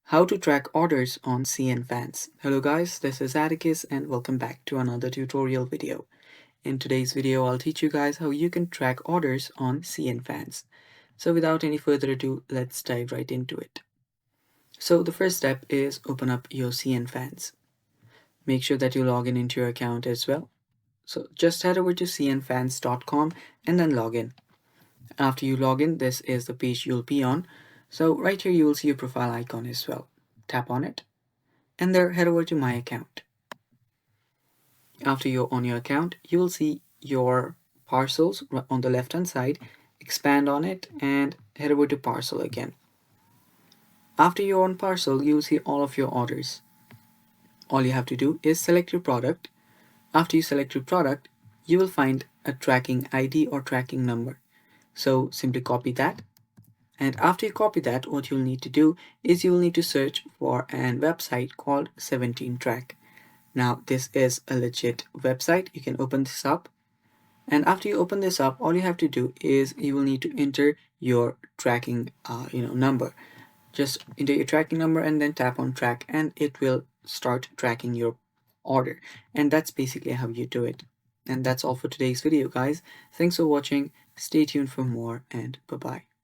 How to track orders on CNFans. Hello guys, this is Atticus and welcome back to another tutorial video. In today's video, I'll teach you guys how you can track orders on CNFans. So without any further ado, let's dive right into it. So the first step is open up your CNFans. Make sure that you log in into your account as well. So just head over to cnfans.com and then log in. After you log in, this is the page you'll be on. So right here, you will see your profile icon as well. Tap on it and there head over to my account. After you're on your account, you will see your parcels on the left hand side. Expand on it and head over to parcel again. After you're on parcel, you'll see all of your orders. All you have to do is select your product. After you select your product, you will find a tracking ID or tracking number. So simply copy that. And after you copy that, what you'll need to do is you'll need to search for a website called 17track. Now this is a legit website. You can open this up. And after you open this up, all you have to do is you will need to enter your tracking number. Just enter your tracking number and then tap on track and it will start tracking your order. And that's basically how you do it. And that's all for today's video, guys. Thanks for watching. Stay tuned for more and bye-bye.